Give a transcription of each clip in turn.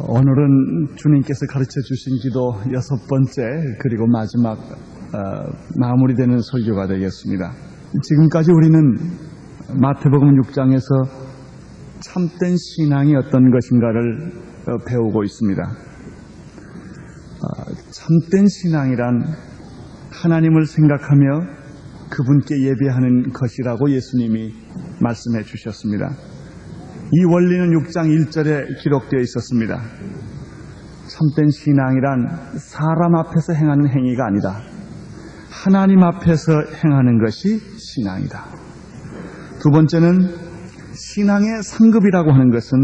오늘은 주님께서 가르쳐 주신 기도 6번째 그리고 마지막 마무리되는 설교가 되겠습니다. 지금까지 우리는 마태복음 6장에서 참된 신앙이 어떤 것인가를 배우고 있습니다. 참된 신앙이란 하나님을 생각하며 그분께 예배하는 것이라고 예수님이 말씀해 주셨습니다. 이 원리는 6장 1절에 기록되어 있었습니다. 참된 신앙이란 사람 앞에서 행하는 행위가 아니다. 하나님 앞에서 행하는 것이 신앙이다. 두 번째는 신앙의 상급이라고 하는 것은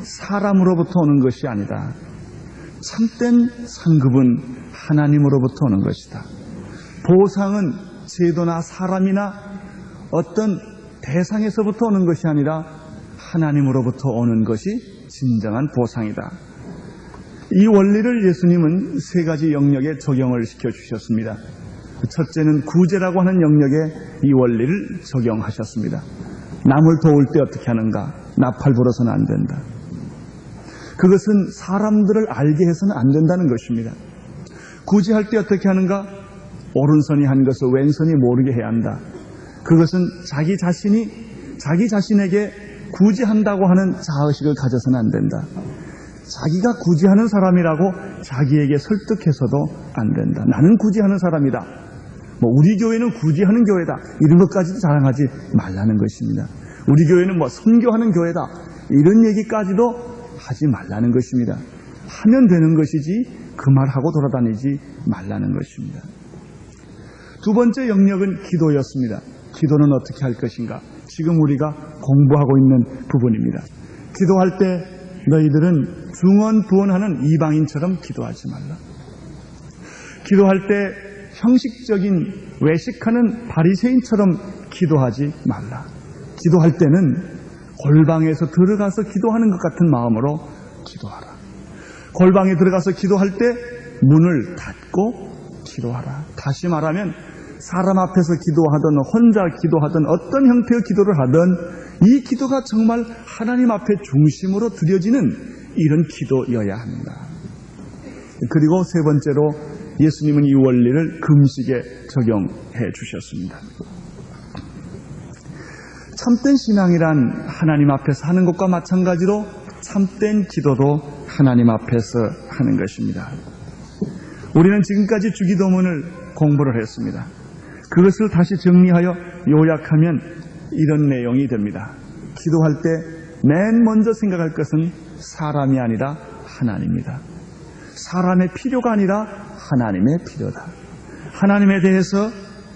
사람으로부터 오는 것이 아니다. 참된 상급은 하나님으로부터 오는 것이다. 보상은 제도나 사람이나 어떤 대상에서부터 오는 것이 아니라 하나님으로부터 오는 것이 진정한 보상이다. 이 원리를 예수님은 세 가지 영역에 적용을 시켜주셨습니다. 첫째는 구제라고 하는 영역에 이 원리를 적용하셨습니다. 남을 도울 때 어떻게 하는가? 나팔 불어서는 안 된다. 그것은 사람들을 알게 해서는 안 된다는 것입니다. 구제할 때 어떻게 하는가? 오른손이 한 것을 왼손이 모르게 해야 한다. 그것은 자기 자신에게 구제한다고 하는 자의식을 가져서는 안 된다. 자기가 구제하는 사람이라고 자기에게 설득해서도 안 된다. 나는 구제하는 사람이다. 우리 교회는 구제하는 교회다. 이런 것까지도 자랑하지 말라는 것입니다. 우리 교회는 선교하는 교회다. 이런 얘기까지도 하지 말라는 것입니다. 하면 되는 것이지 그 말하고 돌아다니지 말라는 것입니다. 두 번째 영역은 기도였습니다. 기도는 어떻게 할 것인가? 지금 우리가 공부하고 있는 부분입니다. 기도할 때 너희들은 중언부언하는 이방인처럼 기도하지 말라. 기도할 때 형식적인 외식하는 바리새인처럼 기도하지 말라. 기도할 때는 골방에서 들어가서 기도하는 것 같은 마음으로 기도하라. 골방에 들어가서 기도할 때 문을 닫고 기도하라. 다시 말하면 사람 앞에서 기도하든 혼자 기도하든 어떤 형태의 기도를 하든 이 기도가 정말 하나님 앞에 중심으로 드려지는 이런 기도여야 합니다. 그리고 세 번째로 예수님은 이 원리를 금식에 적용해 주셨습니다. 참된 신앙이란 하나님 앞에서 하는 것과 마찬가지로 참된 기도도 하나님 앞에서 하는 것입니다. 우리는 지금까지 주기도문을 공부를 했습니다. 그것을 다시 정리하여 요약하면 이런 내용이 됩니다. 기도할 때 맨 먼저 생각할 것은 사람이 아니라 하나님이다. 사람의 필요가 아니라 하나님의 필요다. 하나님에 대해서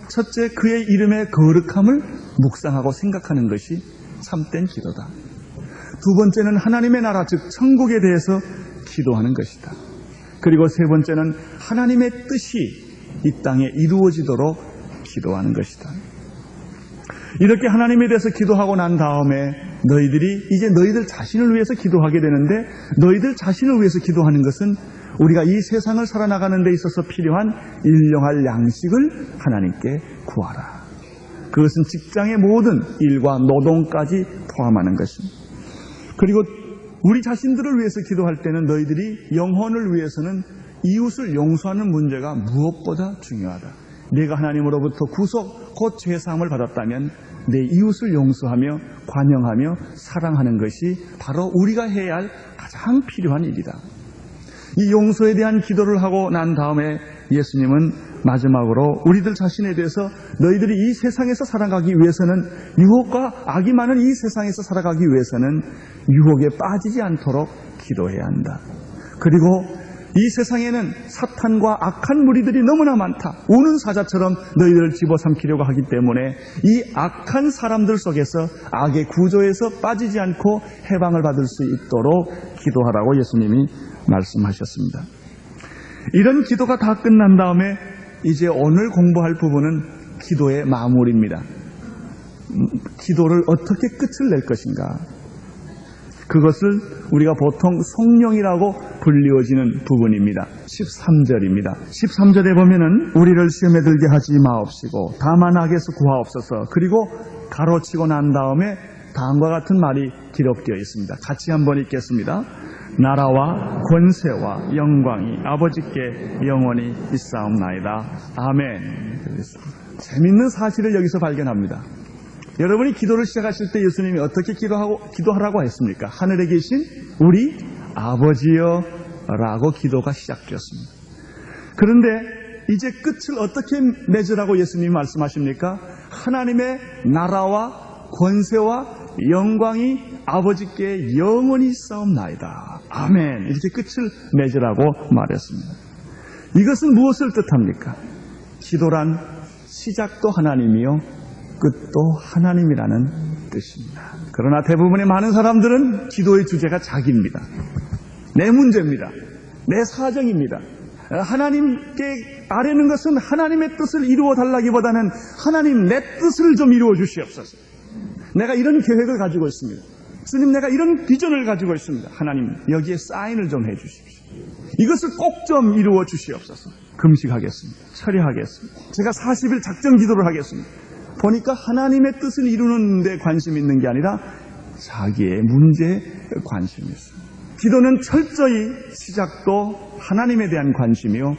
첫째 그의 이름의 거룩함을 묵상하고 생각하는 것이 참된 기도다. 두 번째는 하나님의 나라 즉 천국에 대해서 기도하는 것이다. 그리고 세 번째는 하나님의 뜻이 이 땅에 이루어지도록 기도하는 것이다. 이렇게 하나님에 대해서 기도하고 난 다음에 너희들이 이제 너희들 자신을 위해서 기도하게 되는데 너희들 자신을 위해서 기도하는 것은 우리가 이 세상을 살아나가는 데 있어서 필요한 일용할 양식을 하나님께 구하라. 그것은 직장의 모든 일과 노동까지 포함하는 것입니다. 그리고 우리 자신들을 위해서 기도할 때는 너희들이 영혼을 위해서는 이웃을 용서하는 문제가 무엇보다 중요하다. 내가 하나님으로부터 구속 곧 죄사함을 받았다면 내 이웃을 용서하며 관용하며 사랑하는 것이 바로 우리가 해야 할 가장 필요한 일이다. 이 용서에 대한 기도를 하고 난 다음에 예수님은 마지막으로 우리들 자신에 대해서 너희들이 이 세상에서 살아가기 위해서는 유혹과 악이 많은 이 세상에서 살아가기 위해서는 유혹에 빠지지 않도록 기도해야 한다. 그리고 이 세상에는 사탄과 악한 무리들이 너무나 많다. 우는 사자처럼 너희들을 집어삼키려고 하기 때문에 이 악한 사람들 속에서 악의 구조에서 빠지지 않고 해방을 받을 수 있도록 기도하라고 예수님이 말씀하셨습니다. 이런 기도가 다 끝난 다음에 이제 오늘 공부할 부분은 기도의 마무리입니다. 기도를 어떻게 끝을 낼 것인가? 그것을 우리가 보통 성령이라고 불리워지는 부분입니다. 13절입니다. 13절에 보면은 우리를 시험에 들게 하지 마옵시고 다만 악에서 구하옵소서. 그리고 가로치고 난 다음에 다음과 같은 말이 기록되어 있습니다. 같이 한번 읽겠습니다. 나라와 권세와 영광이 아버지께 영원히 있사옵나이다. 아멘. 재밌는 사실을 여기서 발견합니다. 여러분이 기도를 시작하실 때 예수님이 어떻게 기도하라고 했습니까? 하늘에 계신 우리 아버지여 라고 기도가 시작되었습니다. 그런데 이제 끝을 어떻게 맺으라고 예수님이 말씀하십니까? 하나님의 나라와 권세와 영광이 아버지께 영원히 있사옵나이다. 아멘. 이렇게 끝을 맺으라고 말했습니다. 이것은 무엇을 뜻합니까? 기도란 시작도 하나님이요 끝도 하나님이라는 뜻입니다. 그러나 대부분의 많은 사람들은 기도의 주제가 자기입니다. 내 문제입니다. 내 사정입니다. 하나님께 아뢰는 것은 하나님의 뜻을 이루어 달라기보다는 하나님 내 뜻을 좀 이루어 주시옵소서. 내가 이런 계획을 가지고 있습니다. 스님 내가 이런 비전을 가지고 있습니다. 하나님 여기에 사인을 좀 해 주십시오. 이것을 꼭 좀 이루어 주시옵소서. 금식하겠습니다. 철회하겠습니다. 제가 40일 작정 기도를 하겠습니다. 보니까 하나님의 뜻을 이루는 데 관심이 있는 게 아니라 자기의 문제에 관심이 있습니다. 기도는 철저히 시작도 하나님에 대한 관심이요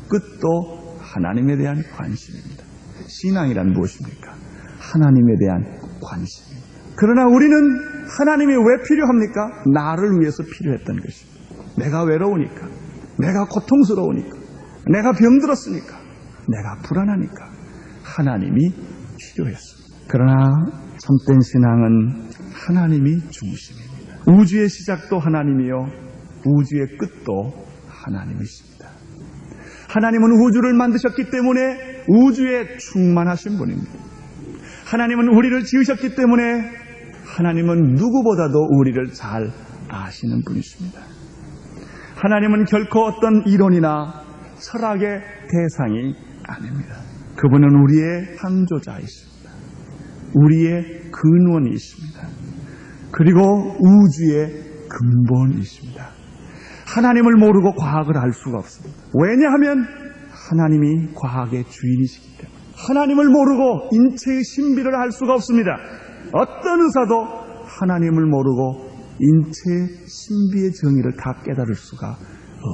끝도 하나님에 대한 관심입니다. 신앙이란 무엇입니까? 하나님에 대한 관심입니다. 그러나 우리는 하나님이 왜 필요합니까? 나를 위해서 필요했던 것입니다. 내가 외로우니까, 내가 고통스러우니까, 내가 병들었으니까, 내가 불안하니까 하나님이 필요했습니다. 그러나 참된 신앙은 하나님이 중심입니다. 우주의 시작도 하나님이요 우주의 끝도 하나님이십니다. 하나님은 우주를 만드셨기 때문에 우주에 충만하신 분입니다. 하나님은 우리를 지으셨기 때문에 하나님은 누구보다도 우리를 잘 아시는 분이십니다. 하나님은 결코 어떤 이론이나 철학의 대상이 아닙니다. 그분은 우리의 창조자이십니다. 우리의 근원이십니다. 그리고 우주의 근본이십니다. 하나님을 모르고 과학을 알 수가 없습니다. 왜냐하면 하나님이 과학의 주인이시기 때문에. 하나님을 모르고 인체의 신비를 알 수가 없습니다. 어떤 의사도 하나님을 모르고 인체의 신비의 정의를 다 깨달을 수가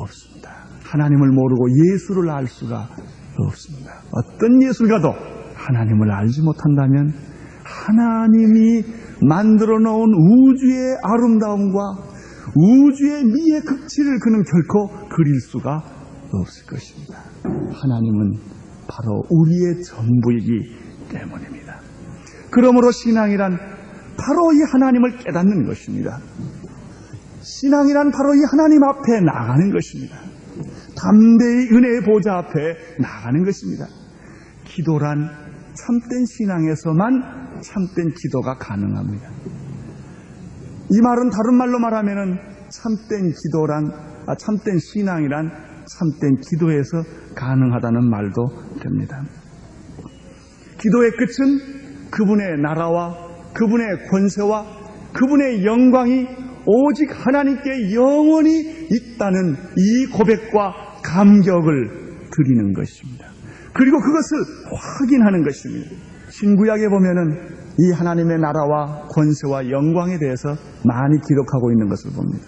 없습니다. 하나님을 모르고 예술을 알 수가 없습니다. 어떤 예술가도 하나님을 알지 못한다면 하나님이 만들어 놓은 우주의 아름다움과 우주의 미의 극치를 그는 결코 그릴 수가 없을 것입니다. 하나님은 바로 우리의 전부이기 때문입니다. 그러므로 신앙이란 바로 이 하나님을 깨닫는 것입니다. 신앙이란 바로 이 하나님 앞에 나가는 것입니다. 담대히 은혜의 보좌 앞에 나가는 것입니다. 기도란 참된 신앙에서만 참된 기도가 가능합니다. 이 말은 다른 말로 말하면 참된 기도란, 참된 신앙이란 참된 기도에서 가능하다는 말도 됩니다. 기도의 끝은 그분의 나라와 그분의 권세와 그분의 영광이 오직 하나님께 영원히 있다는 이 고백과 감격을 드리는 것입니다. 그리고 그것을 확인하는 것입니다. 신구약에 보면은 이 하나님의 나라와 권세와 영광에 대해서 많이 기록하고 있는 것을 봅니다.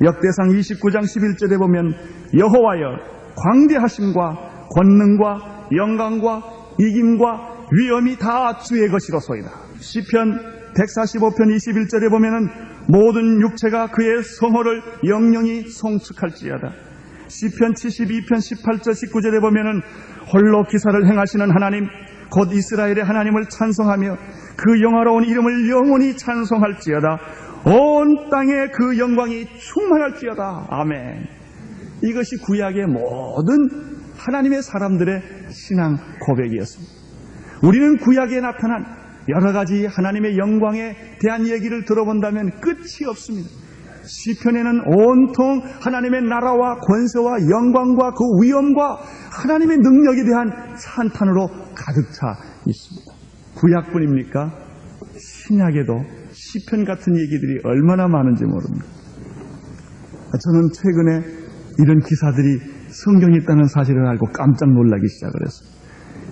역대상 29장 11절에 보면 여호와여 광대하심과 권능과 영광과 이김과 위엄이 다 주의 것이로소이다. 시편 145편 21절에 보면은 모든 육체가 그의 성호를 영영히 송축할지어다. 시편 72편 18절 19절에 보면은 홀로 기사를 행하시는 하나님 곧 이스라엘의 하나님을 찬송하며 그 영화로운 이름을 영원히 찬송할지어다. 온 땅에 그 영광이 충만할지어다. 아멘. 이것이 구약의 모든 하나님의 사람들의 신앙 고백이었습니다. 우리는 구약에 나타난 여러 가지 하나님의 영광에 대한 얘기를 들어본다면 끝이 없습니다. 시편에는 온통 하나님의 나라와 권세와 영광과 그 위엄과 하나님의 능력에 대한 찬탄으로 가득 차 있습니다. 구약뿐입니까? 신약에도 시편 같은 얘기들이 얼마나 많은지 모릅니다. 저는 최근에 이런 기사들이 성경에 있다는 사실을 알고 깜짝 놀라기 시작을 했어요.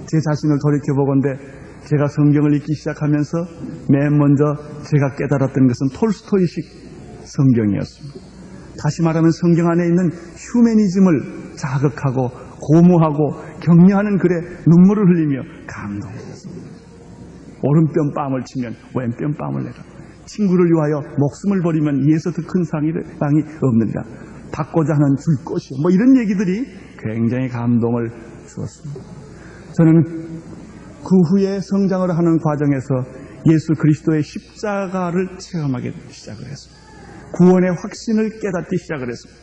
제 자신을 돌이켜보건대 제가 성경을 읽기 시작하면서 맨 먼저 제가 깨달았던 것은 톨스토이식 성경이었습니다. 다시 말하면 성경 안에 있는 휴머니즘을 자극하고 고무하고 격려하는 글에 눈물을 흘리며 감동했습니다. 오른뼘 뺨을 치면 왼뼘 뺨을 내라. 친구를 위하여 목숨을 버리면 이에서 더 큰 상이 없느니라. 받고자 하는 줄 것이요. 이런 얘기들이 굉장히 감동을 주었습니다. 저는 그 후에 성장을 하는 과정에서 예수 그리스도의 십자가를 체험하기 시작을 했습니다. 구원의 확신을 깨닫기 시작을 했습니다.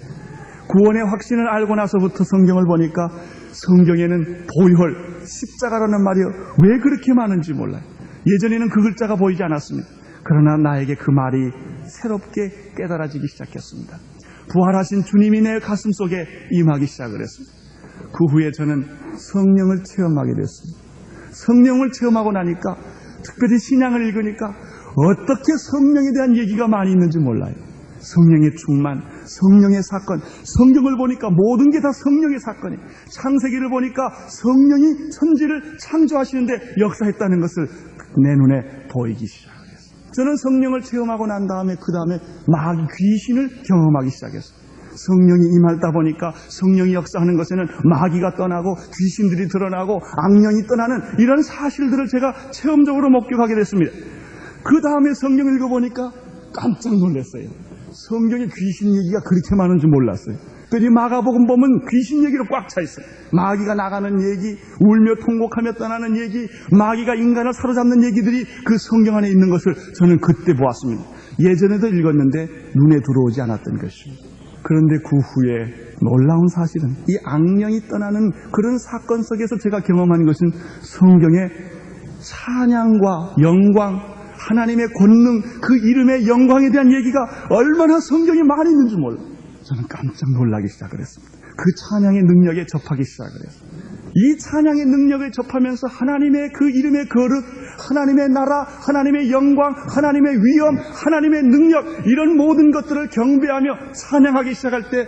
구원의 확신을 알고 나서부터 성경을 보니까 성경에는 보혈, 십자가라는 말이 왜 그렇게 많은지 몰라요. 예전에는 그 글자가 보이지 않았습니다. 그러나 나에게 그 말이 새롭게 깨달아지기 시작했습니다. 부활하신 주님이 내 가슴 속에 임하기 시작을 했습니다. 그 후에 저는 성령을 체험하게 됐습니다. 성령을 체험하고 나니까, 특별히 신약을 읽으니까 어떻게 성령에 대한 얘기가 많이 있는지 몰라요. 성령의 충만, 성령의 사건, 성경을 보니까 모든 게 다 성령의 사건이에요. 창세기를 보니까 성령이 천지를 창조하시는데 역사했다는 것을 내 눈에 보이기 시작했어요. 저는 성령을 체험하고 난 다음에 그 다음에 마귀 귀신을 경험하기 시작했어요. 성령이 임하다 보니까 성령이 역사하는 것에는 마귀가 떠나고 귀신들이 드러나고 악령이 떠나는 이런 사실들을 제가 체험적으로 목격하게 됐습니다. 그 다음에 성경을 읽어보니까 깜짝 놀랐어요. 성경에 귀신 얘기가 그렇게 많은 줄 몰랐어요. 특별히 마가복음 보면 귀신 얘기로 꽉 차 있어요. 마귀가 나가는 얘기, 울며 통곡하며 떠나는 얘기, 마귀가 인간을 사로잡는 얘기들이 그 성경 안에 있는 것을 저는 그때 보았습니다. 예전에도 읽었는데 눈에 들어오지 않았던 것입니다. 그런데 그 후에 놀라운 사실은 이 악령이 떠나는 그런 사건 속에서 제가 경험한 것은 성경의 찬양과 영광, 하나님의 권능, 그 이름의 영광에 대한 얘기가 얼마나 성경이 많이 있는지 몰라요. 저는 깜짝 놀라기 시작을 했습니다. 그 찬양의 능력에 접하기 시작을 했습니다. 이 찬양의 능력을 접하면서 하나님의 그 이름의 거룩, 하나님의 나라, 하나님의 영광, 하나님의 위엄, 하나님의 능력, 이런 모든 것들을 경배하며 찬양하기 시작할 때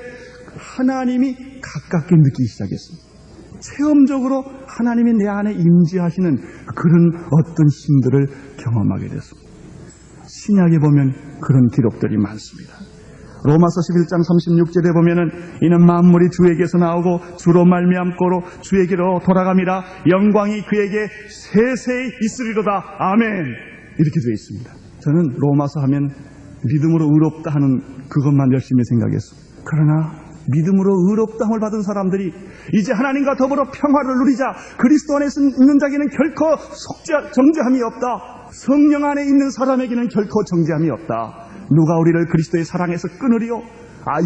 하나님이 가깝게 느끼기 시작했습니다. 체험적으로 하나님이 내 안에 임재하시는 그런 어떤 힘들을 경험하게 됐습니다. 신약에 보면 그런 기록들이 많습니다. 로마서 11장 36절에 보면은 이는 만물이 주에게서 나오고 주로 말미암고로 주에게로 돌아감이라 영광이 그에게 세세히 있으리로다. 아멘. 이렇게 되어 있습니다. 저는 로마서 하면 믿음으로 의롭다 하는 그것만 열심히 생각했습니다. 그러나 믿음으로 의롭다함을 받은 사람들이 이제 하나님과 더불어 평화를 누리자. 그리스도 안에 있는 자에게는 결코 정죄함이 없다. 성령 안에 있는 사람에게는 결코 정죄함이 없다. 누가 우리를 그리스도의 사랑에서 끊으리요?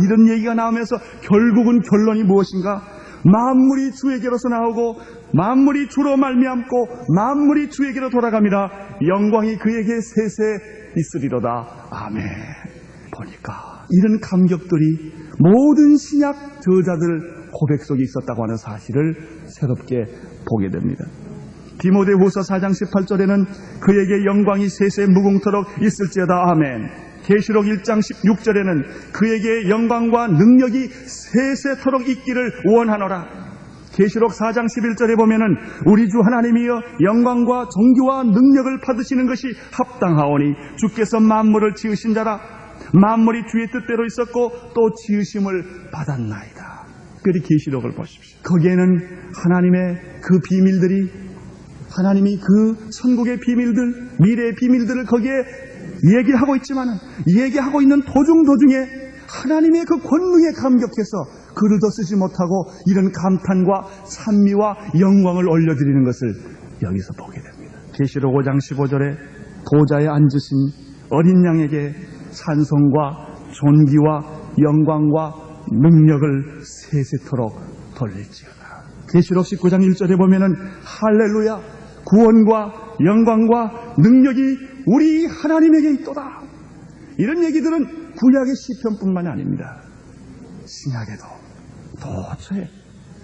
이런 얘기가 나오면서 결국은 결론이 무엇인가? 만물이 주에게로서 나오고 만물이 주로 말미암고 만물이 주에게로 돌아갑니다. 영광이 그에게 세세 있으리로다. 아멘. 보니까 이런 감격들이 모든 신약 저자들 고백 속에 있었다고 하는 사실을 새롭게 보게 됩니다. 디모데후서 4장 18절에는 그에게 영광이 세세 무궁토록 있을지어다. 아멘. 계시록 1장 16절에는 그에게 영광과 능력이 세세토록 있기를 원하노라. 계시록 4장 11절에 보면은 우리 주 하나님이여 영광과 존귀와 능력을 받으시는 것이 합당하오니 주께서 만물을 지으신 자라. 만물이 주의 뜻대로 있었고 또 지으심을 받았나이다. 특별히 계시록을 보십시오. 거기에는 하나님의 그 비밀들이, 하나님이 그 천국의 비밀들, 미래의 비밀들을 거기에 얘기하고 있지만 얘기하고 있는 도중에 하나님의 그 권능에 감격해서 글을 더 쓰지 못하고 이런 감탄과 찬미와 영광을 올려드리는 것을 여기서 보게 됩니다. 계시록 5장 15절에 보좌에 앉으신 어린 양에게 찬송과 존귀와 영광과 능력을 세세토록 돌릴지어다. 계시록 19장 1절에 보면은 할렐루야, 구원과 영광과 능력이 우리 하나님에게 있도다. 이런 얘기들은 구약의 시편뿐만이 아닙니다. 신약에도 도처에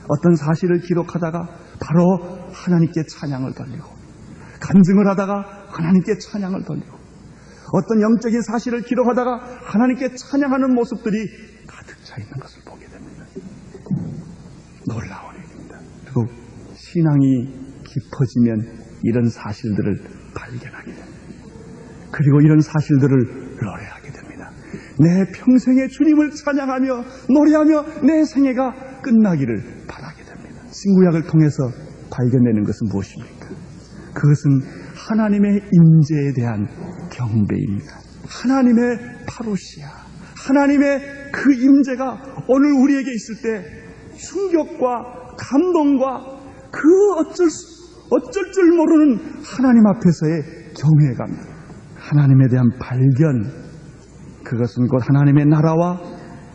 어떤 사실을 기록하다가 바로 하나님께 찬양을 돌리고, 간증을 하다가 하나님께 찬양을 돌리고, 어떤 영적인 사실을 기록하다가 하나님께 찬양하는 모습들이 가득 차 있는 것을 보게 됩니다. 놀라운 일입니다. 그리고 신앙이 깊어지면 이런 사실들을 발견하게 됩니다. 그리고 이런 사실들을 노래하게 됩니다. 내 평생에 주님을 찬양하며 노래하며 내 생애가 끝나기를 바라게 됩니다. 신구약을 통해서 발견되는 것은 무엇입니까? 그것은 하나님의 임재에 대한 경배입니다. 하나님의 파루시아, 하나님의 그 임재가 오늘 우리에게 있을 때 충격과 감동과 그 어쩔 줄 모르는 하나님 앞에서의 경외감, 하나님에 대한 발견, 그것은 곧 하나님의 나라와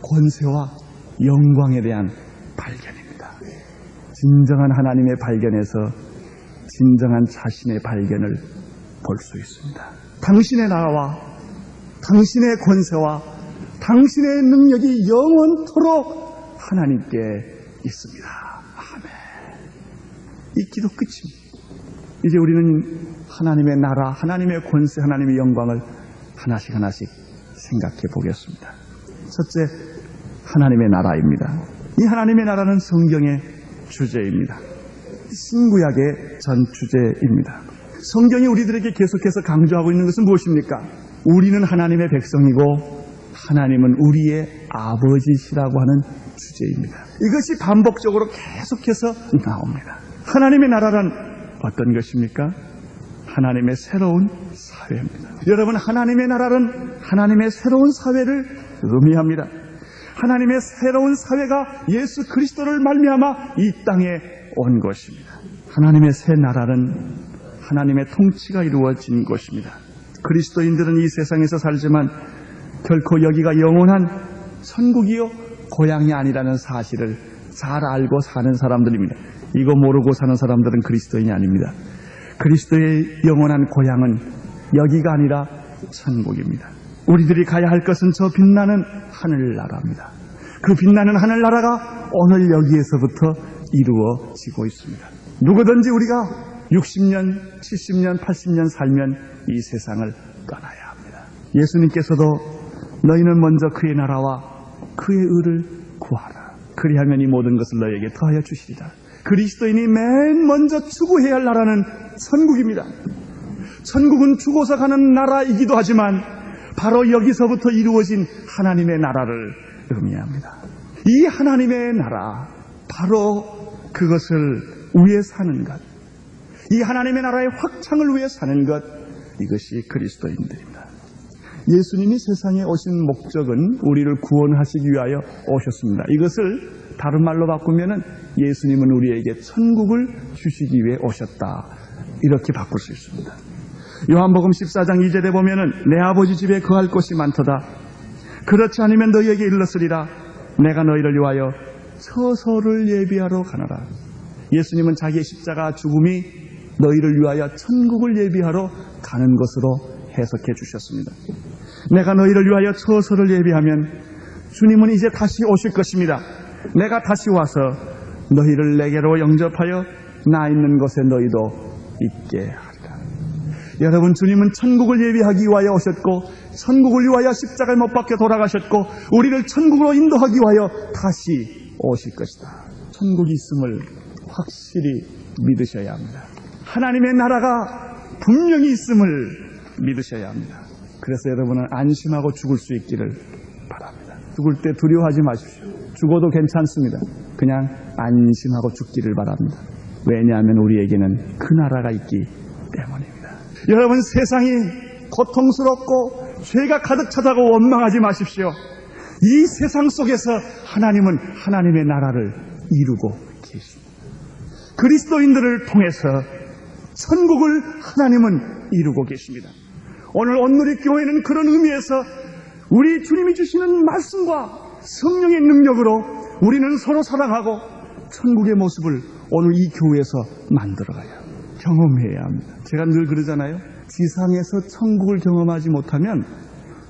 권세와 영광에 대한 발견입니다. 진정한 하나님의 발견에서 진정한 자신의 발견을 볼 수 있습니다. 당신의 나라와 당신의 권세와 당신의 능력이 영원토록 하나님께 있습니다. 아멘. 이 기도 끝입니다. 이제 우리는 하나님의 나라, 하나님의 권세, 하나님의 영광을 하나씩 생각해 보겠습니다. 첫째, 하나님의 나라입니다. 이 하나님의 나라는 성경의 주제입니다. 신구약의 전 주제입니다. 성경이 우리들에게 계속해서 강조하고 있는 것은 무엇입니까? 우리는 하나님의 백성이고 하나님은 우리의 아버지시라고 하는 주제입니다. 이것이 반복적으로 계속해서 나옵니다. 하나님의 나라란 어떤 것입니까? 하나님의 새로운 사회입니다. 여러분, 하나님의 나라는 하나님의 새로운 사회를 의미합니다. 하나님의 새로운 사회가 예수 그리스도를 말미암아 이 땅에 온 것입니다. 하나님의 새 나라는 하나님의 통치가 이루어진 것입니다. 그리스도인들은 이 세상에서 살지만 결코 여기가 영원한 천국이요 고향이 아니라는 사실을 잘 알고 사는 사람들입니다. 이거 모르고 사는 사람들은 그리스도인이 아닙니다. 그리스도의 영원한 고향은 여기가 아니라 천국입니다. 우리들이 가야 할 것은 저 빛나는 하늘나라입니다. 그 빛나는 하늘나라가 오늘 여기에서부터 이루어지고 있습니다. 누구든지 우리가 60년, 70년, 80년 살면 이 세상을 떠나야 합니다. 예수님께서도 너희는 먼저 그의 나라와 그의 의를 구하라. 그리하면 이 모든 것을 너희에게 더하여 주시리라. 그리스도인이 맨 먼저 추구해야 할 나라는 천국입니다. 천국은 죽어서 가는 나라이기도 하지만 바로 여기서부터 이루어진 하나님의 나라를 의미합니다. 이 하나님의 나라, 바로 그것을 위해 사는 것, 이 하나님의 나라의 확장을 위해 사는 것, 이것이 그리스도인들입니다. 예수님이 세상에 오신 목적은 우리를 구원하시기 위하여 오셨습니다. 이것을 다른 말로 바꾸면 예수님은 우리에게 천국을 주시기 위해 오셨다, 이렇게 바꿀 수 있습니다. 요한복음 14장 2절에 보면 내 아버지 집에 거할 곳이 많도다. 그렇지 않으면 너희에게 일렀으리라. 내가 너희를 위하여 처소를 예비하러 가노라. 예수님은 자기의 십자가 죽음이 너희를 위하여 천국을 예비하러 가는 것으로 해석해 주셨습니다. 내가 너희를 위하여 처소를 예비하면 주님은 이제 다시 오실 것입니다. 내가 다시 와서 너희를 내게로 영접하여 나 있는 곳에 너희도 있게 하리라. 여러분, 주님은 천국을 예비하기 위하여 오셨고 천국을 위하여 십자가에 못 박혀 돌아가셨고 우리를 천국으로 인도하기 위하여 다시 오실 것이다. 천국이 있음을 확실히 믿으셔야 합니다. 하나님의 나라가 분명히 있음을 믿으셔야 합니다. 그래서 여러분은 안심하고 죽을 수 있기를 바랍니다. 죽을 때 두려워하지 마십시오. 죽어도 괜찮습니다. 그냥 안심하고 죽기를 바랍니다. 왜냐하면 우리에게는 그 나라가 있기 때문입니다. 여러분, 세상이 고통스럽고 죄가 가득 차다고 원망하지 마십시오. 이 세상 속에서 하나님은 하나님의 나라를 이루고 계십니다. 그리스도인들을 통해서 천국을 하나님은 이루고 계십니다. 오늘 온누리교회는 그런 의미에서 우리 주님이 주시는 말씀과 성령의 능력으로 우리는 서로 사랑하고 천국의 모습을 오늘 이 교회에서 만들어가야, 경험해야 합니다. 제가 늘 그러잖아요. 지상에서 천국을 경험하지 못하면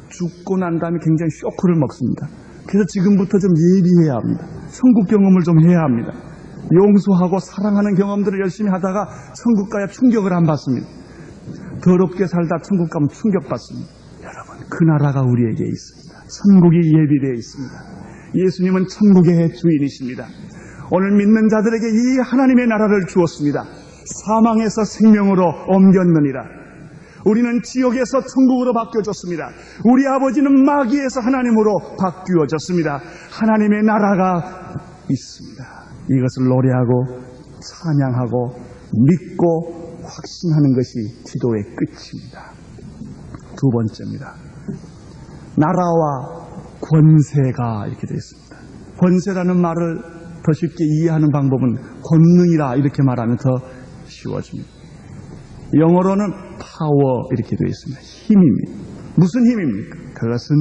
죽고 난 다음에 굉장히 쇼크를 먹습니다. 그래서 지금부터 좀 예비해야 합니다. 천국 경험을 좀 해야 합니다. 용서하고 사랑하는 경험들을 열심히 하다가 천국 가야 충격을 안 받습니다. 더럽게 살다 천국 가면 충격받습니다. 여러분, 그 나라가 우리에게 있습니다. 천국이 예비되어 있습니다. 예수님은 천국의 주인이십니다. 오늘 믿는 자들에게 이 하나님의 나라를 주었습니다. 사망에서 생명으로 옮겼느니라. 우리는 지옥에서 천국으로 바뀌어졌습니다. 우리 아버지는 마귀에서 하나님으로 바뀌어졌습니다. 하나님의 나라가 있습니다. 이것을 노래하고 찬양하고 믿고 확신하는 것이 기도의 끝입니다. 두 번째입니다. 나라와 권세가 이렇게 되어 있습니다. 권세라는 말을 더 쉽게 이해하는 방법은 권능이라 이렇게 말하면 더 쉬워집니다. 영어로는 파워 이렇게 되어 있습니다. 힘입니다. 무슨 힘입니까? 그것은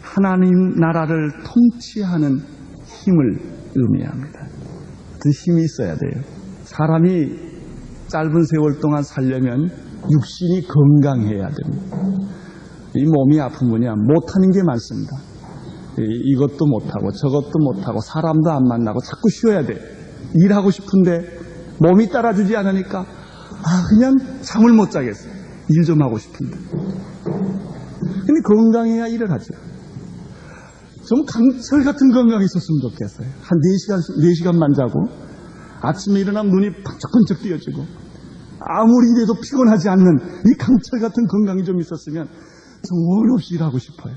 하나님 나라를 통치하는 힘을 의미합니다. 그 힘이 있어야 돼요. 사람이 짧은 세월 동안 살려면 육신이 건강해야 됩니다. 이 몸이 아프면요 못하는 게 많습니다. 이것도 못하고 저것도 못하고 사람도 안 만나고 자꾸 쉬어야 돼요. 일하고 싶은데 몸이 따라주지 않으니까 그냥 잠을 못 자겠어요. 일 좀 하고 싶은데. 근데 건강해야 일을 하죠. 좀 강철 같은 건강이 있었으면 좋겠어요. 한 4시간만 자고 아침에 일어나면 눈이 번쩍번쩍 띄어지고 아무리 일해도 피곤하지 않는 이 강철 같은 건강이 좀 있었으면 좀 원 없이 일하고 싶어요.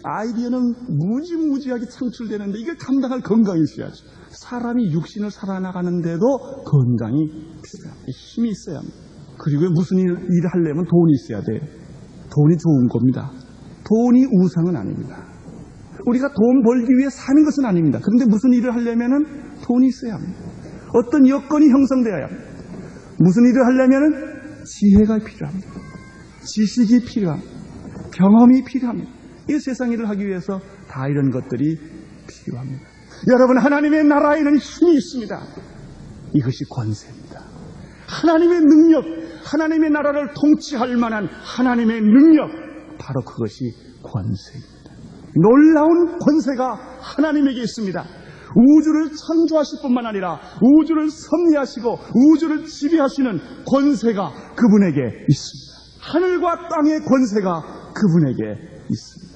아이디어는 무지무지하게 창출되는데 이걸 감당할 건강이 있어야죠. 사람이 육신을 살아나가는데도 건강이 필요합니다. 힘이 있어야 합니다. 그리고 무슨 일을 하려면 돈이 있어야 돼요. 돈이 좋은 겁니다. 돈이 우상은 아닙니다. 우리가 돈 벌기 위해 사는 것은 아닙니다. 그런데 무슨 일을 하려면 돈이 있어야 합니다. 어떤 여건이 형성되어야 합니다. 무슨 일을 하려면 지혜가 필요합니다. 지식이 필요합니다. 경험이 필요합니다. 이 세상 일을 하기 위해서 다 이런 것들이 필요합니다. 여러분, 하나님의 나라에는 힘이 있습니다. 이것이 권세입니다. 하나님의 능력, 하나님의 나라를 통치할 만한 하나님의 능력, 바로 그것이 권세입니다. 놀라운 권세가 하나님에게 있습니다. 우주를 창조하실 뿐만 아니라 우주를 섭리하시고 우주를 지배하시는 권세가 그분에게 있습니다. 하늘과 땅의 권세가 그분에게 있습니다.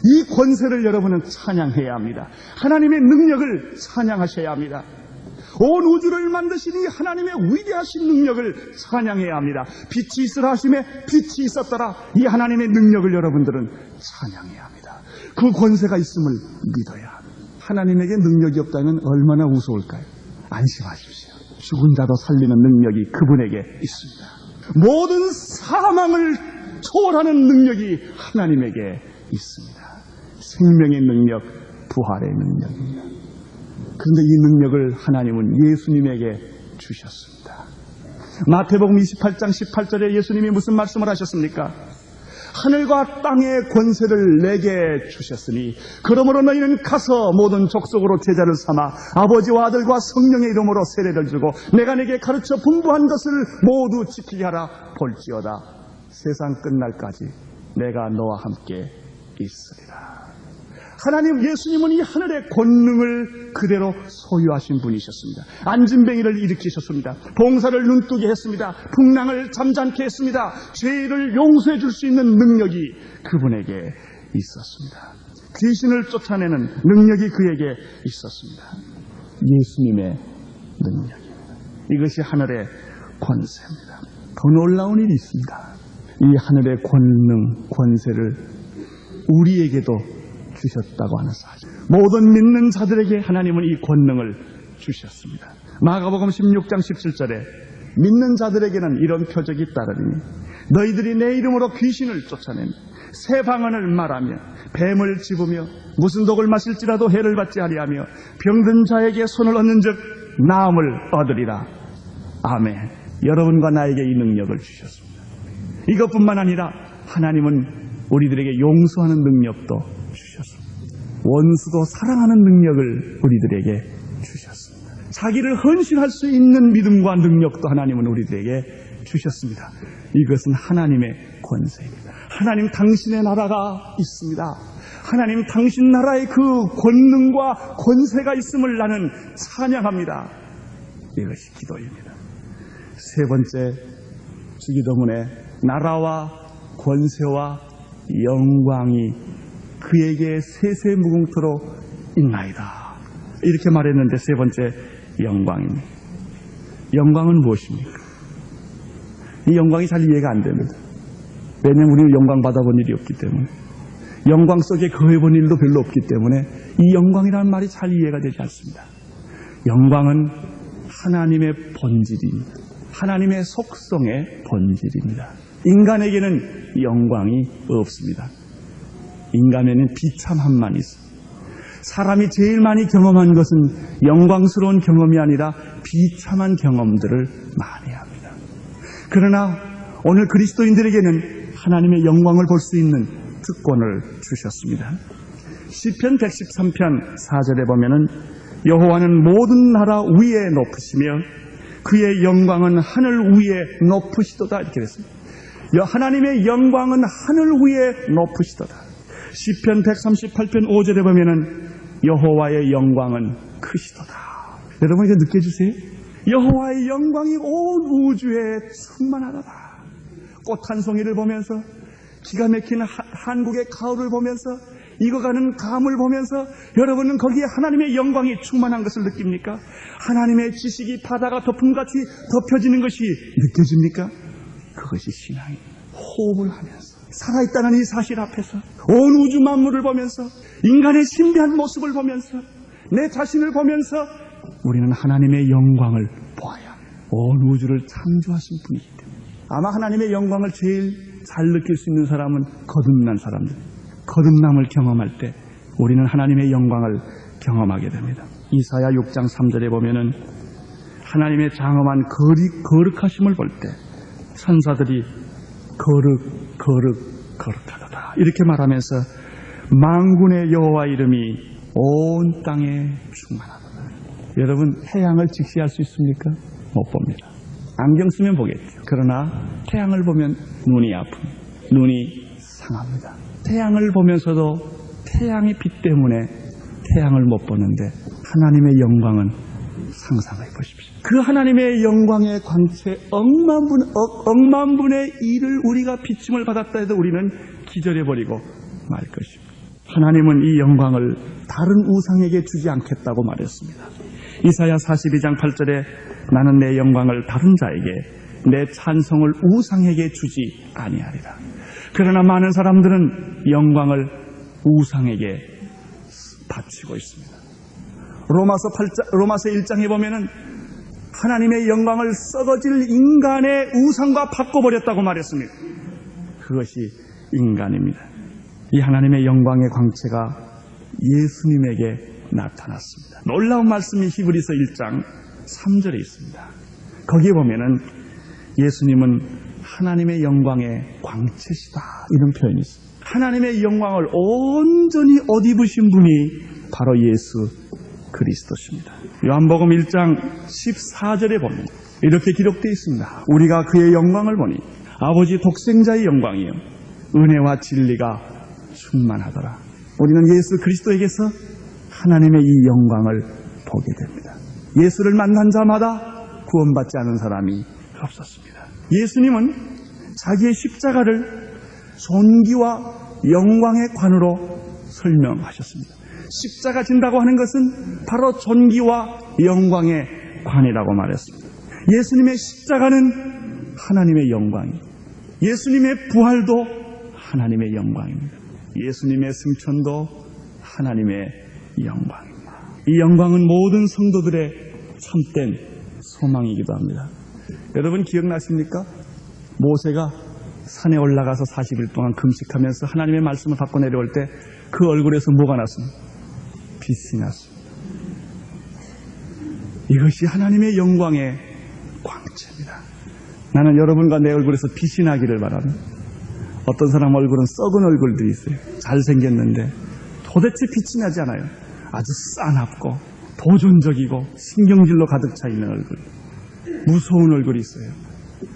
이 권세를 여러분은 찬양해야 합니다. 하나님의 능력을 찬양하셔야 합니다. 온 우주를 만드신 이 하나님의 위대하신 능력을 찬양해야 합니다. 빛이 있으라 하심에 빛이 있었더라. 이 하나님의 능력을 여러분들은 찬양해야 합니다. 그 권세가 있음을 믿어야 합니다. 하나님에게 능력이 없다면 얼마나 무서울까요? 안심하십시오. 죽은 자도 살리는 능력이 그분에게 있습니다. 모든 사망을 초월하는 능력이 하나님에게 있습니다. 생명의 능력, 부활의 능력입니다. 그런데 이 능력을 하나님은 예수님에게 주셨습니다. 마태복음 28장 18절에 예수님이 무슨 말씀을 하셨습니까? 하늘과 땅의 권세를 내게 주셨으니 그러므로 너희는 가서 모든 족속으로 제자를 삼아 아버지와 아들과 성령의 이름으로 세례를 주고 내가 내게 가르쳐 분부한 것을 모두 지키게 하라. 볼지어다 세상 끝날까지 내가 너와 함께 있으리라. 하나님, 예수님은 이 하늘의 권능을 그대로 소유하신 분이셨습니다. 안진뱅이를 일으키셨습니다. 봉사를 눈뜨게 했습니다. 풍랑을 잠잠케 했습니다. 죄를 용서해 줄 수 있는 능력이 그분에게 있었습니다. 귀신을 쫓아내는 능력이 그에게 있었습니다. 예수님의 능력입니다. 이것이 하늘의 권세입니다. 더 놀라운 일이 있습니다. 이 하늘의 권능, 권세를 우리에게도 주셨다고 하는 사실. 모든 믿는 자들에게 하나님은 이 권능을 주셨습니다. 마가복음 16장 17절에 믿는 자들에게는 이런 표적이 따르니 너희들이 내 이름으로 귀신을 쫓아내며 새 방언을 말하며 뱀을 집으며 무슨 독을 마실지라도 해를 받지 아니하며 병든 자에게 손을 얹는 즉 나음을 얻으리라. 아멘. 여러분과 나에게 이 능력을 주셨습니다. 이것뿐만 아니라 하나님은 우리들에게 용서하는 능력도 주셨습니다. 원수도 사랑하는 능력을 우리들에게 주셨습니다. 자기를 헌신할 수 있는 믿음과 능력도 하나님은 우리들에게 주셨습니다. 이것은 하나님의 권세입니다. 하나님 당신의 나라가 있습니다. 하나님 당신 나라의 그 권능과 권세가 있음을 나는 찬양합니다. 이것이 기도입니다. 세 번째 주기도문에 나라와 권세와 영광이 그에게 세세무궁토록 있나이다. 이렇게 말했는데 세 번째 영광입니다. 영광은 무엇입니까? 이 영광이 잘 이해가 안 됩니다. 왜냐하면 우리는 영광 받아본 일이 없기 때문에, 영광 속에 거해본 일도 별로 없기 때문에 이 영광이라는 말이 잘 이해가 되지 않습니다. 영광은 하나님의 본질입니다. 하나님의 속성의 본질입니다. 인간에게는 영광이 없습니다. 인간에는 비참함만 있습니다. 사람이 제일 많이 경험한 것은 영광스러운 경험이 아니라 비참한 경험들을 많이 합니다. 그러나 오늘 그리스도인들에게는 하나님의 영광을 볼 수 있는 특권을 주셨습니다. 시편 113편 4절에 보면은 여호와는 모든 나라 위에 높으시며 그의 영광은 하늘 위에 높으시도다 이렇게 됐습니다. 하나님의 영광은 하늘 위에 높으시도다. 시편 138편 5절에 보면은 여호와의 영광은 크시도다. 여러분 이거 느껴주세요. 여호와의 영광이 온 우주에 충만하도다. 꽃 한 송이를 보면서, 기가 막힌 한국의 가을을 보면서, 익어가는 감을 보면서 여러분은 거기에 하나님의 영광이 충만한 것을 느낍니까? 하나님의 지식이 바다가 덮음같이 덮여지는 것이 느껴집니까? 그것이 신앙입니다. 호흡을 하면서, 살아있다는 이 사실 앞에서, 온 우주 만물을 보면서, 인간의 신비한 모습을 보면서, 내 자신을 보면서 우리는 하나님의 영광을 보아야 합니다. 온 우주를 창조하신 분이기 때문에. 아마 하나님의 영광을 제일 잘 느낄 수 있는 사람은 거듭난 사람들. 거듭남을 경험할 때 우리는 하나님의 영광을 경험하게 됩니다. 이사야 6장 3절에 보면은 하나님의 장엄한 거룩하심을 볼 때 천사들이 거룩하도다 이렇게 말하면서 만군의 여호와 이름이 온 땅에 충만하도다. 여러분 태양을 직시할 수 있습니까? 못 봅니다. 안경 쓰면 보겠죠. 그러나 태양을 보면 눈이 아픕니다. 눈이 상합니다. 태양을 보면서도 태양의 빛 때문에 태양을 못 보는데 하나님의 영광은 상상해 보십시오. 그 하나님의 영광의 광채 억만 분의 1을 우리가 비침을 받았다 해도 우리는 기절해버리고 말 것입니다. 하나님은 이 영광을 다른 우상에게 주지 않겠다고 말했습니다. 이사야 42장 8절에 나는 내 영광을 다른 자에게 내 찬송을 우상에게 주지 아니하리라. 그러나 많은 사람들은 영광을 우상에게 바치고 있습니다. 로마서 1장에 보면은 하나님의 영광을 썩어질 인간의 우상과 바꿔버렸다고 말했습니다. 그것이 인간입니다. 이 하나님의 영광의 광채가 예수님에게 나타났습니다. 놀라운 말씀이 히브리서 1장 3절에 있습니다. 거기에 보면은 예수님은 하나님의 영광의 광채시다 이런 표현이 있습니다. 하나님의 영광을 온전히 옷 입으신 분이 바로 예수 그리스도십니다. 요한복음 1장 14절에 보면 이렇게 기록되어 있습니다. 우리가 그의 영광을 보니 아버지 독생자의 영광이요 은혜와 진리가 충만하더라. 우리는 예수 그리스도에게서 하나님의 이 영광을 보게 됩니다. 예수를 만난 자마다 구원받지 않은 사람이 없었습니다. 예수님은 자기의 십자가를 존귀와 영광의 관으로 설명하셨습니다. 십자가 진다고 하는 것은 바로 존귀와 영광의 관이라고 말했습니다. 예수님의 십자가는 하나님의 영광입니다. 예수님의 부활도 하나님의 영광입니다. 예수님의 승천도 하나님의 영광입니다. 이 영광은 모든 성도들의 참된 소망이기도 합니다. 여러분 기억나십니까? 모세가 산에 올라가서 40일 동안 금식하면서 하나님의 말씀을 받고 내려올 때 그 얼굴에서 뭐가 났습니까? 빛이 났습니다. 이것이 하나님의 영광의 광채입니다. 나는 여러분과 내 얼굴에서 빛이 나기를 바랍니다. 어떤 사람 얼굴은 썩은 얼굴들이 있어요. 잘생겼는데 도대체 빛이 나지 않아요. 아주 싸납고 도전적이고 신경질로 가득 차 있는 얼굴, 무서운 얼굴이 있어요.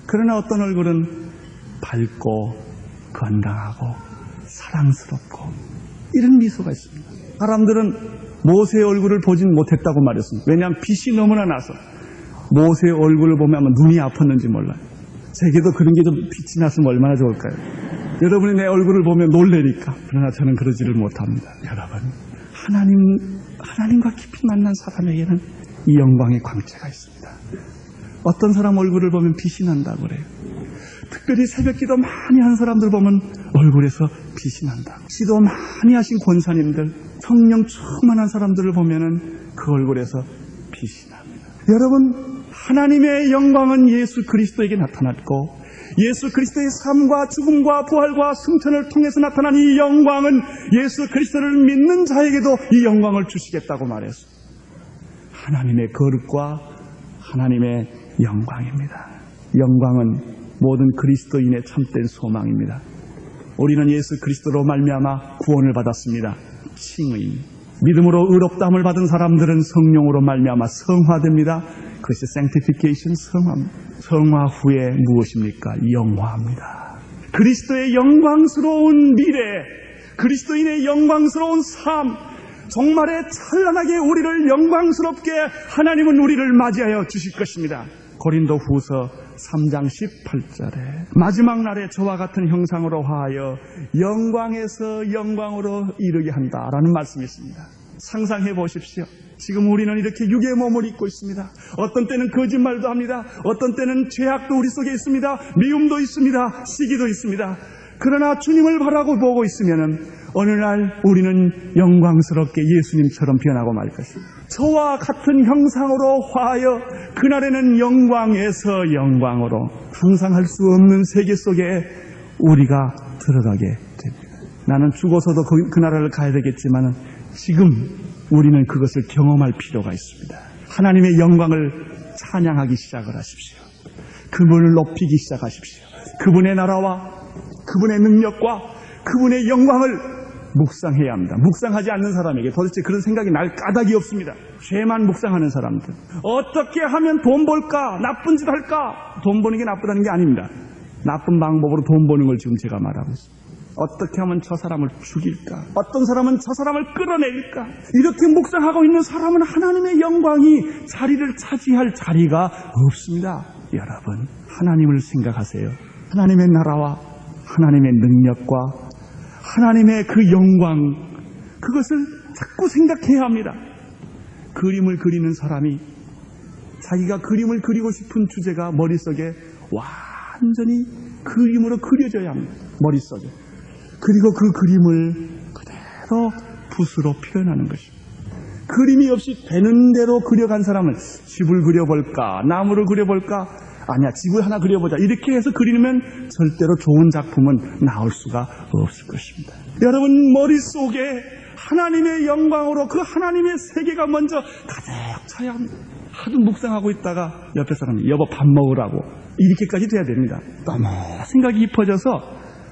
그러나 어떤 얼굴은 밝고 건강하고 사랑스럽고 이런 미소가 있습니다. 사람들은 모세의 얼굴을 보진 못했다고 말했습니다. 왜냐하면 빛이 너무나 나서 모세의 얼굴을 보면 아마 눈이 아팠는지 몰라요. 제게도 그런 게 좀 빛이 났으면 얼마나 좋을까요? 여러분이 내 얼굴을 보면 놀래니까. 그러나 저는 그러지를 못합니다. 여러분, 하나님과 깊이 만난 사람에게는 이 영광의 광채가 있습니다. 어떤 사람 얼굴을 보면 빛이 난다고 그래요. 특별히 새벽기도 많이 한 사람들 보면 얼굴에서 빛이 난다. 기도 많이 하신 권사님들, 성령 충만한 사람들을 보면은 그 얼굴에서 빛이 납니다. 여러분, 하나님의 영광은 예수 그리스도에게 나타났고 예수 그리스도의 삶과 죽음과 부활과 승천을 통해서 나타난 이 영광은 예수 그리스도를 믿는 자에게도 이 영광을 주시겠다고 말했습니다. 하나님의 거룩과 하나님의 영광입니다. 영광은 모든 그리스도인의 참된 소망입니다. 우리는 예수 그리스도로 말미암아 구원을 받았습니다. 칭의, 믿음으로 의롭다함을 받은 사람들은 성령으로 말미암아 성화됩니다. 그것이 sanctification, 성화 후에 무엇입니까? 영화입니다. 그리스도의 영광스러운 미래, 그리스도인의 영광스러운 삶, 종말에 찬란하게 우리를 영광스럽게 하나님은 우리를 맞이하여 주실 것입니다. 고린도 후서 3장 18절에 마지막 날에 저와 같은 형상으로 화하여 영광에서 영광으로 이르게 한다라는 말씀이 있습니다. 상상해 보십시오. 지금 우리는 이렇게 육의 몸을 입고 있습니다. 어떤 때는 거짓말도 합니다. 어떤 때는 죄악도 우리 속에 있습니다. 미움도 있습니다. 시기도 있습니다. 그러나 주님을 바라고 보고 있으면 어느 날 우리는 영광스럽게 예수님처럼 변하고 말 것입니다. 저와 같은 형상으로 화하여 그날에는 영광에서 영광으로 상상할 수 없는 세계 속에 우리가 들어가게 됩니다. 나는 죽어서도 그 나라를 가야 되겠지만 지금 우리는 그것을 경험할 필요가 있습니다. 하나님의 영광을 찬양하기 시작을 하십시오. 그분을 높이기 시작하십시오. 그분의 나라와 그분의 능력과 그분의 영광을 묵상해야 합니다. 묵상하지 않는 사람에게 도대체 그런 생각이 날 까닭이 없습니다. 죄만 묵상하는 사람들, 어떻게 하면 돈 벌까? 나쁜 짓 할까? 돈 버는 게 나쁘다는 게 아닙니다. 나쁜 방법으로 돈 버는 걸 지금 제가 말하고 있습니다. 어떻게 하면 저 사람을 죽일까? 어떤 사람은 저 사람을 끌어내릴까? 이렇게 묵상하고 있는 사람은 하나님의 영광이 자리를 차지할 자리가 없습니다. 여러분, 하나님을 생각하세요. 하나님의 나라와 하나님의 능력과 하나님의 그 영광, 그것을 자꾸 생각해야 합니다. 그림을 그리는 사람이 자기가 그림을 그리고 싶은 주제가 머릿속에 완전히 그림으로 그려져야 합니다. 머릿속에. 그리고 그 그림을 그대로 붓으로 표현하는 것입니다. 그림이 없이 되는 대로 그려간 사람은 집을 그려볼까? 나무를 그려볼까? 아니야, 집을 하나 그려보자. 이렇게 해서 그리면 절대로 좋은 작품은 나올 수가 없을 것입니다. 여러분 머릿속에 하나님의 영광으로 그 하나님의 세계가 먼저 가득 차야 합니다. 하도 묵상하고 있다가 옆에 사람이 여보 밥 먹으라고 이렇게까지 돼야 됩니다. 너무 생각이 깊어져서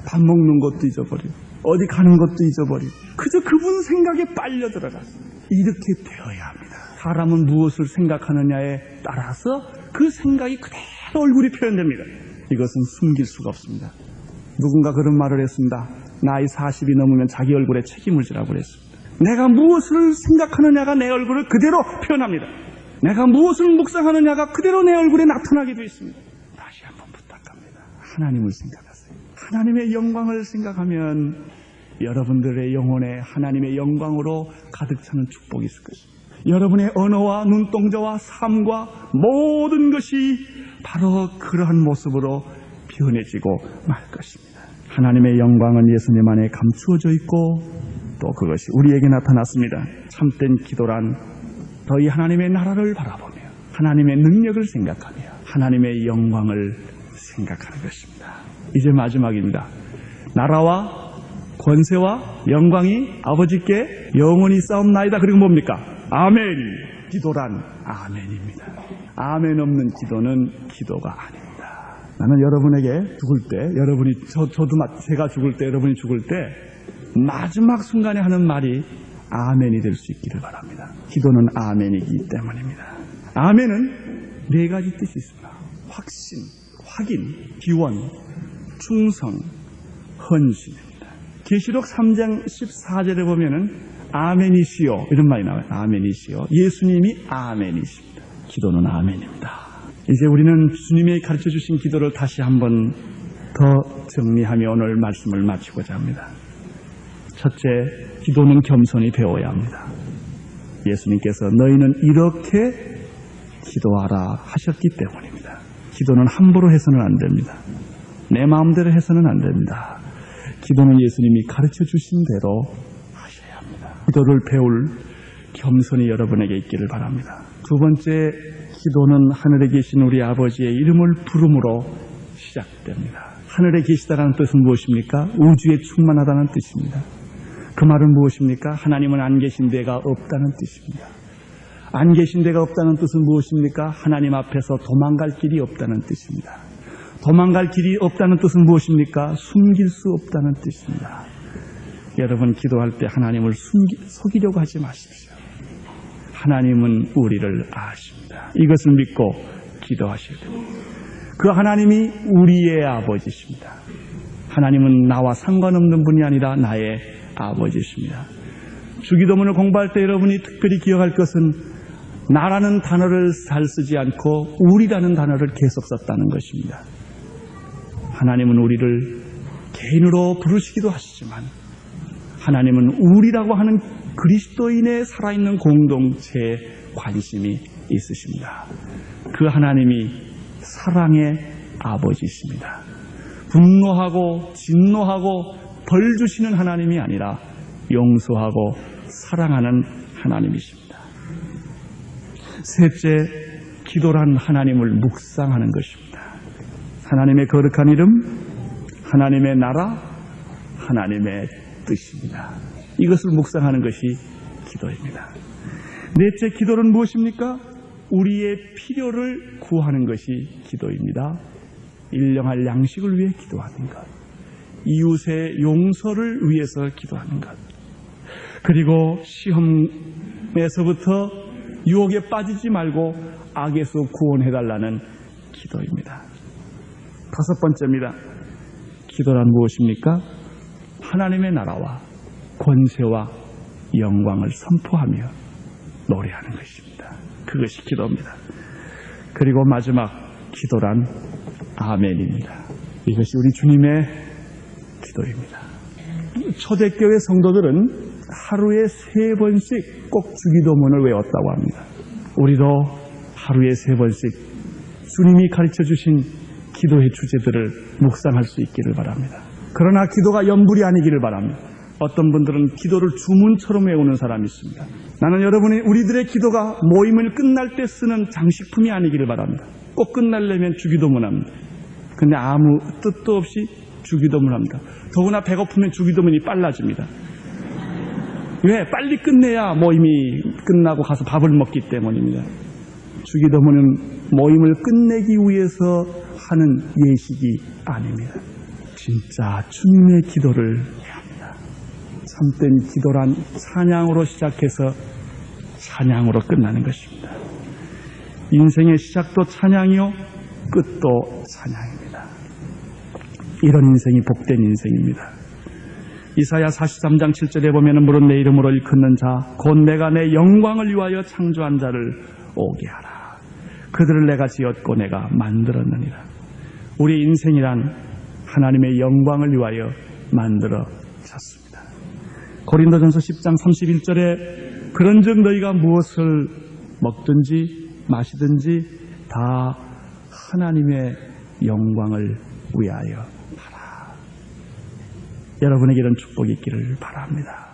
밥 먹는 것도 잊어버리고 어디 가는 것도 잊어버리고 그저 그분 생각에 빨려 들어가서 이렇게 되어야 합니다. 사람은 무엇을 생각하느냐에 따라서 그 생각이 그대로 얼굴이 표현됩니다. 이것은 숨길 수가 없습니다. 누군가 그런 말을 했습니다. 나이 40이 넘으면 자기 얼굴에 책임을 지라고 그랬습니다. 내가 무엇을 생각하느냐가 내 얼굴을 그대로 표현합니다. 내가 무엇을 묵상하느냐가 그대로 내 얼굴에 나타나게 되어 있습니다. 다시 한번 부탁합니다. 하나님을 생각하세요. 하나님의 영광을 생각하면 여러분들의 영혼에 하나님의 영광으로 가득 차는 축복이 있을 것입니다. 여러분의 언어와 눈동자와 삶과 모든 것이 바로 그러한 모습으로 변해지고 말 것입니다. 하나님의 영광은 예수님 안에 감추어져 있고 또 그것이 우리에게 나타났습니다. 참된 기도란 너희 하나님의 나라를 바라보며 하나님의 능력을 생각하며 하나님의 영광을 생각하는 것입니다. 이제 마지막입니다. 나라와 권세와 영광이 아버지께 영원히 싸움나이다. 그리고 뭡니까? 아멘. 기도란 아멘입니다. 아멘 없는 기도는 기도가 아닙니다. 나는 여러분에게 죽을 때, 여러분이 제가 죽을 때, 여러분이 죽을 때 마지막 순간에 하는 말이 아멘이 될 수 있기를 바랍니다. 기도는 아멘이기 때문입니다. 아멘은 네 가지 뜻이 있습니다. 확신, 확인, 기원, 충성, 헌신입니다. 계시록 3장 14절에 보면은 아멘이시오 이런 말이 나와요. 아멘이시오. 예수님이 아멘이십니다. 기도는 아멘입니다. 이제 우리는 주님이 가르쳐 주신 기도를 다시 한번 더 정리하며 오늘 말씀을 마치고자 합니다. 첫째, 기도는 겸손히 배워야 합니다. 예수님께서 너희는 이렇게 기도하라 하셨기 때문입니다. 기도는 함부로 해서는 안 됩니다. 내 마음대로 해서는 안 됩니다. 기도는 예수님이 가르쳐 주신 대로 하셔야 합니다. 기도를 배울 겸손이 여러분에게 있기를 바랍니다. 두 번째, 기도는 하늘에 계신 우리 아버지의 이름을 부름으로 시작됩니다. 하늘에 계시다라는 뜻은 무엇입니까? 우주에 충만하다는 뜻입니다. 그 말은 무엇입니까? 하나님은 안 계신 데가 없다는 뜻입니다. 안 계신 데가 없다는 뜻은 무엇입니까? 하나님 앞에서 도망갈 길이 없다는 뜻입니다. 도망갈 길이 없다는 뜻은 무엇입니까? 숨길 수 없다는 뜻입니다. 여러분, 기도할 때 하나님을 속이려고 하지 마십시오. 하나님은 우리를 아십니다. 이것을 믿고 기도하셔야 됩니다. 그 하나님이 우리의 아버지십니다. 하나님은 나와 상관없는 분이 아니라 나의 아버지십니다. 주기도문을 공부할 때 여러분이 특별히 기억할 것은 나라는 단어를 잘 쓰지 않고 우리라는 단어를 계속 썼다는 것입니다. 하나님은 우리를 개인으로 부르시기도 하시지만 하나님은 우리라고 하는 그리스도인의 살아있는 공동체에 관심이 있으십니다. 그 하나님이 사랑의 아버지십니다. 분노하고 진노하고 벌 주시는 하나님이 아니라 용서하고 사랑하는 하나님이십니다. 셋째, 기도란 하나님을 묵상하는 것입니다. 하나님의 거룩한 이름, 하나님의 나라, 하나님의 뜻입니다. 이것을 묵상하는 것이 기도입니다. 넷째, 기도는 무엇입니까? 우리의 필요를 구하는 것이 기도입니다. 일용할 양식을 위해 기도하는 것, 이웃의 용서를 위해서 기도하는 것, 그리고 시험에서부터 유혹에 빠지지 말고 악에서 구원해달라는 기도입니다. 다섯 번째입니다. 기도란 무엇입니까? 하나님의 나라와 권세와 영광을 선포하며 노래하는 것입니다. 그것이 기도입니다. 그리고 마지막, 기도란 아멘입니다. 이것이 우리 주님의 기도입니다. 초대교회 성도들은 하루에 3번씩 꼭 주기도문을 외웠다고 합니다. 우리도 하루에 3번씩 주님이 가르쳐 주신 기도의 주제들을 묵상할 수 있기를 바랍니다. 그러나 기도가 염불이 아니기를 바랍니다. 어떤 분들은 기도를 주문처럼 외우는 사람이 있습니다. 나는 여러분이 우리들의 기도가 모임을 끝날 때 쓰는 장식품이 아니기를 바랍니다. 꼭 끝나려면 주기도문 합니다. 근데 아무 뜻도 없이 주기도문 합니다. 더구나 배고프면 주기도문이 빨라집니다. 왜? 빨리 끝내야 모임이 끝나고 가서 밥을 먹기 때문입니다. 주기도문은 모임을 끝내기 위해서 하는 예식이 아닙니다. 진짜 주님의 기도를 해야 합니다. 참된 기도란 찬양으로 시작해서 찬양으로 끝나는 것입니다. 인생의 시작도 찬양이요, 끝도 찬양입니다. 이런 인생이 복된 인생입니다. 이사야 43장 7절에 보면 물은 내 이름으로 일컫는 자 곧 내가 내 영광을 위하여 창조한 자를 오게 하라. 그들을 내가 지었고 내가 만들었느니라. 우리 인생이란 하나님의 영광을 위하여 만들어졌습니다. 고린도전서 10장 31절에 그런즉 너희가 무엇을 먹든지 마시든지 다 하나님의 영광을 위하여 하라. 여러분에게 이런 축복이 있기를 바랍니다.